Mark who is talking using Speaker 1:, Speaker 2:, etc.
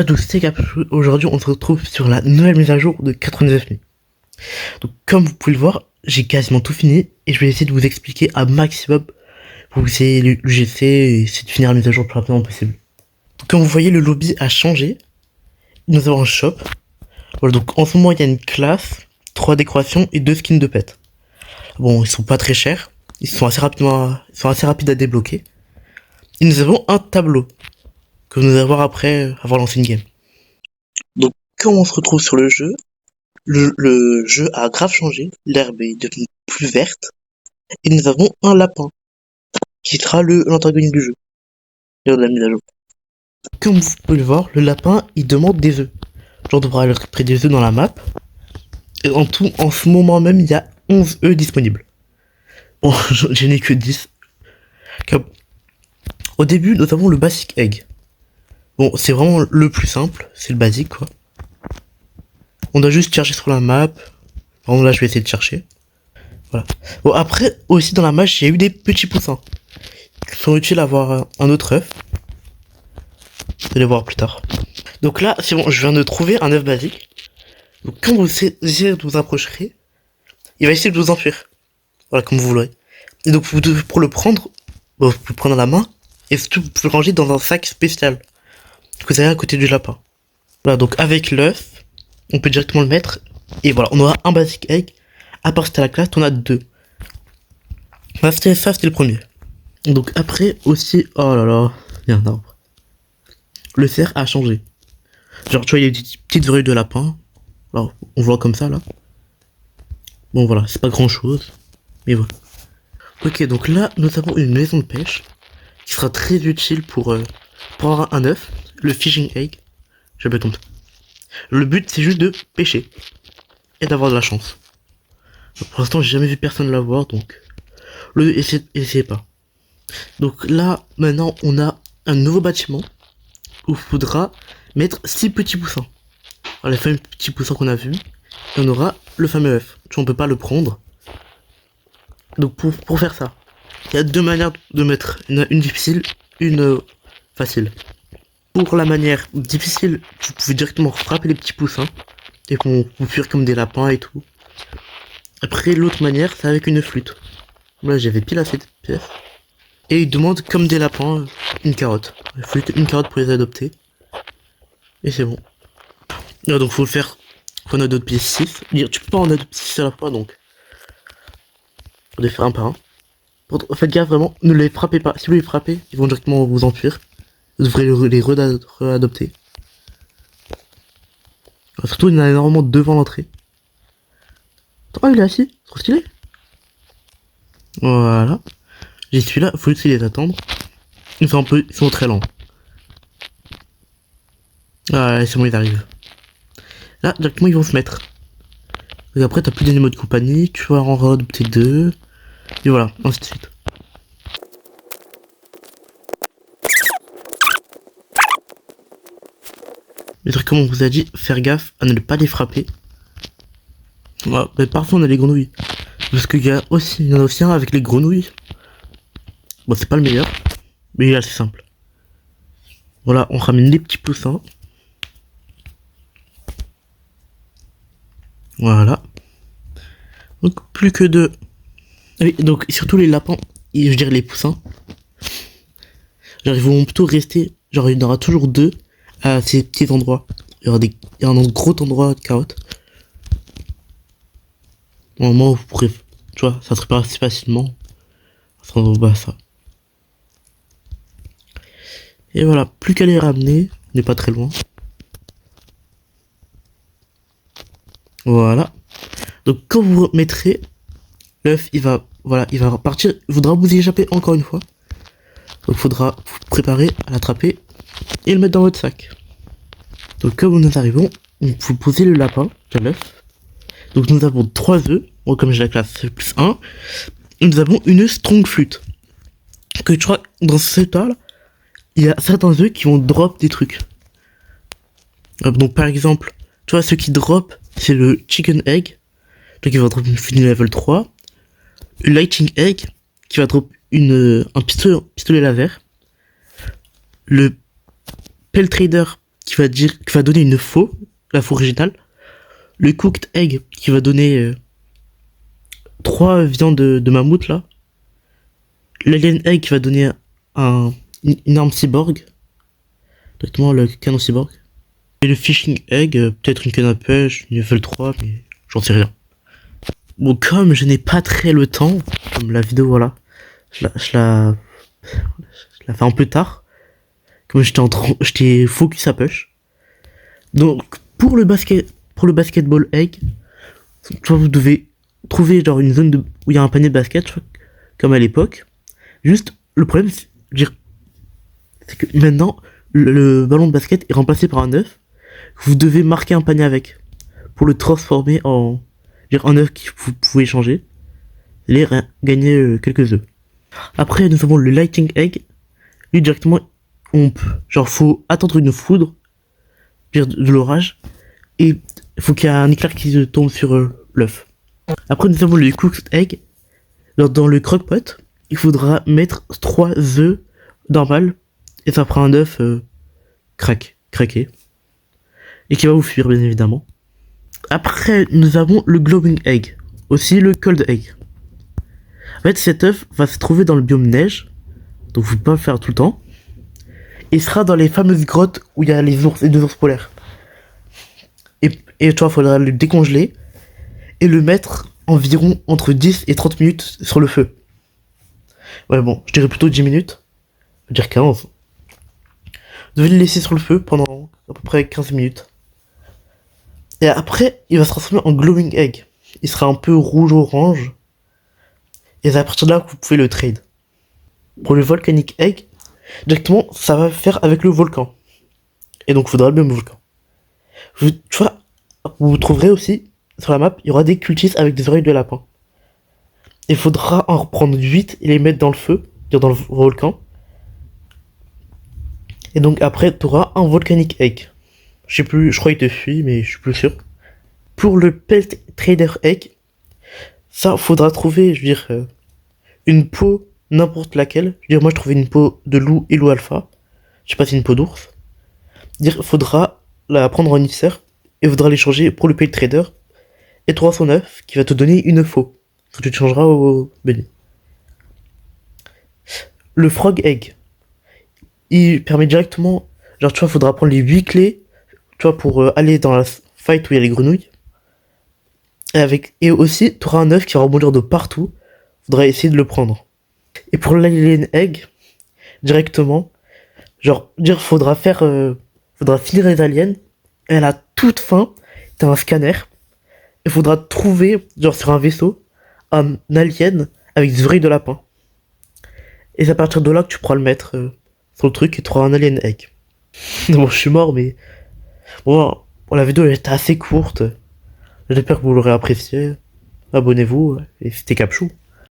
Speaker 1: Donc c'est qu'aujourd'hui on se retrouve sur la nouvelle mise à jour de 99 nuits. Donc comme vous pouvez le voir, j'ai quasiment tout fini et je vais essayer de vous expliquer à maximum pour essayer l'UGC et essayer de finir la mise à jour le plus rapidement possible. Donc, comme vous voyez, le lobby a changé. Nous avons un shop. Voilà, donc en ce moment il y a une classe, 3 décorations et 2 skins de pet. Bon, ils sont pas très chers, ils sont assez rapides à débloquer. Et nous avons un tableau que nous allons voir après avoir lancé une game. Donc quand on se retrouve sur le jeu, le jeu a grave changé, l'herbe est devenue plus verte, et nous avons un lapin, qui sera l'antagoniste du jeu, lors de la mise à jour. Comme vous pouvez le voir, le lapin, il demande des œufs. Genre, on devra récupérer des œufs dans la map, et en tout, en ce moment même, il y a 11 œufs disponibles. Bon, je n'ai que 10. Comme... Au début, nous avons le basic egg. Bon, c'est vraiment le plus simple, c'est le basique, quoi. On doit juste chercher sur la map. Par exemple, là, je vais essayer de chercher. Voilà. Bon, après, aussi dans la map, j'ai eu des petits poussins. Qui sont utiles à avoir un autre œuf. Vous allez voir plus tard. Donc là, c'est bon, je viens de trouver un œuf basique. Donc quand vous essayez de vous approcher, il va essayer de vous enfuir. Voilà, comme vous l'aurez. Et donc, pour le prendre, vous pouvez le prendre à la main. Et surtout, vous pouvez le ranger dans un sac spécial. Que vous avez à côté du lapin. Voilà, donc avec l'œuf, on peut directement le mettre. Et voilà, on aura un basic egg. À part c'était la classe, on a 2. Voilà, c'était le premier. Donc après aussi, oh là là, il y a un arbre. Le cerf a changé. Genre tu vois, il y a des petites verrues de lapin. Alors, on voit comme ça là. Bon voilà, c'est pas grand chose. Mais voilà. Ok, donc là, nous avons une maison de pêche. Qui sera très utile pour avoir un œuf. Le fishing egg. J'appelle comme ça. Le but c'est juste de pêcher. Et d'avoir de la chance. Donc, pour l'instant j'ai jamais vu personne l'avoir, donc essayez pas. Donc là maintenant on a un nouveau bâtiment où il faudra mettre 6 petits poussins. Alors, les fameux petits poussins qu'on a vus. Et on aura le fameux œuf. Tu vois, on peut pas le prendre. Donc pour faire ça, il y a 2 manières de mettre. Il y en a une difficile, une facile. Pour la manière difficile, vous pouvez directement frapper les petits poussins et qu'on vous fuir comme des lapins et tout. Après l'autre manière, c'est avec une flûte. Là j'avais pile assez de pièces. Et il demande comme des lapins une carotte. La flûte, une carotte pour les adopter. Et c'est bon. Là, donc faut le faire. Faut en adopter 6. Tu peux pas en adopter 6 à la fois donc. Faut les faire un par un. Faites gaffe vraiment, ne les frappez pas. Si vous les frappez, ils vont directement vous enfuir. Vous devrez les re-adopter. Surtout il y en a énormément devant l'entrée. Oh il est assis, trop stylé. Voilà. J'ai celui-là, faut juste les attendre. Ils sont très lents. Ah c'est bon, ils arrivent. Là, directement ils vont se mettre. Et après t'as plus d'animaux de compagnie, tu vas en adopter 2. Et voilà, ainsi de suite. Mais comme on vous a dit, faire gaffe à ne pas les frapper. Voilà, mais parfois on a les grenouilles. Parce qu'il y en a aussi un avec les grenouilles. Bon, c'est pas le meilleur, mais il est assez simple. Voilà, on ramène les petits poussins. Voilà. Donc plus que 2. Oui, donc surtout les lapins, et je dirais les poussins. Genre ils vont plutôt rester, genre il y en aura toujours 2 à ces petits endroits. Il y aura un gros endroit de carottes. Au moment où vous pourrez, tu vois, ça se prépare assez facilement. Ça sera bas ça. Et voilà, plus qu'à les ramener, on n'est pas très loin. Voilà. Donc quand vous mettrez l'œuf, il va partir, il faudra vous y échapper encore une fois. Donc il faudra vous préparer à l'attraper et le mettre dans votre sac. Donc comme nous arrivons, vous posez le lapin de l'œuf. Donc nous avons 3 œufs, bon, comme j'ai la classe plus 1. Et nous avons une strong flûte. Que tu vois, dans ce tas là, il y a certains œufs qui vont drop des trucs. Donc par exemple, tu vois, ceux qui drop, c'est le chicken egg. Donc il va drop une flûte level 3. Le lighting egg, qui va drop un pistolet laser. Le pell trader, qui va donner une faux, la faux originale. Le cooked egg qui va donner 3 viandes de mammouth là. L'alien egg qui va donner une arme cyborg. Directement le canon cyborg. Et le fishing egg, peut-être une canne à pêche, une level 3, mais j'en sais rien. Bon, comme je n'ai pas très le temps, comme la vidéo, voilà, je la fais un peu tard. Comme j'étais focus à push. Donc, pour le basketball egg, soit vous devez trouver genre une zone où il y a un panier de basket, comme à l'époque. Juste, le problème, c'est que maintenant, le ballon de basket est remplacé par un œuf. Vous devez marquer un panier avec pour le transformer en un œuf que vous pouvez changer et gagner quelques œufs. Après, nous avons le lighting egg. Lui, directement, faut attendre une foudre, de l'orage, et il faut qu'il y ait un éclair qui tombe sur l'œuf. Après, nous avons le cooked egg. Dans le crock-pot, il faudra mettre 3 œufs normal et ça fera un œuf craqué. Et qui va vous fuir, bien évidemment. Après, nous avons le glowing egg. Aussi le cold egg. En fait, cet œuf va se trouver dans le biome neige. Donc, vous pouvez pas le faire tout le temps. Et sera dans les fameuses grottes où il y a les ours et 2 ours polaires. Et tu vois, il faudra le décongeler. Et le mettre environ entre 10 et 30 minutes sur le feu. Ouais, bon, je dirais plutôt 10 minutes. Je veux dire 15. Vous devez le laisser sur le feu pendant à peu près 15 minutes. Et après, il va se transformer en glowing egg. Il sera un peu rouge-orange. Et c'est à partir de là que vous pouvez le trade. Pour le volcanic egg, directement, ça va faire avec le volcan. Et donc, il faudra le même volcan. Tu vois, vous trouverez aussi, sur la map, il y aura des cultistes avec des oreilles de lapin. Il faudra en reprendre 8 et les mettre dans le feu, dans le volcan. Et donc, après, tu auras un volcanic egg. Je sais plus, je crois qu'il te fuit, mais je suis plus sûr. Pour le pelt trader egg, ça, faudra trouver, une peau, n'importe laquelle. Moi, je trouvais une peau de loup et loup alpha. Je sais pas si c'est une peau d'ours. Faudra la prendre en émissaire et faudra l'échanger pour le pelt trader. Et 309 qui va te donner une faux. Que tu te changeras au béni. Le frog egg. Il permet directement, faudra prendre les 8 clés, pour aller dans la fight où il y a les grenouilles. Et aussi, tu auras un œuf qui va rebondir de partout. Faudra essayer de le prendre. Et pour l'alien egg, directement, faudra finir les aliens. Et à la toute fin, t'as un scanner. Il faudra trouver, sur un vaisseau, un alien avec des oreilles de lapin. Et c'est à partir de là que tu pourras le mettre sur le truc et tu auras un alien egg. Bon, je suis mort, mais bon, la vidéo elle était assez courte. J'espère que vous l'aurez apprécié. Abonnez-vous et c'était Capchou.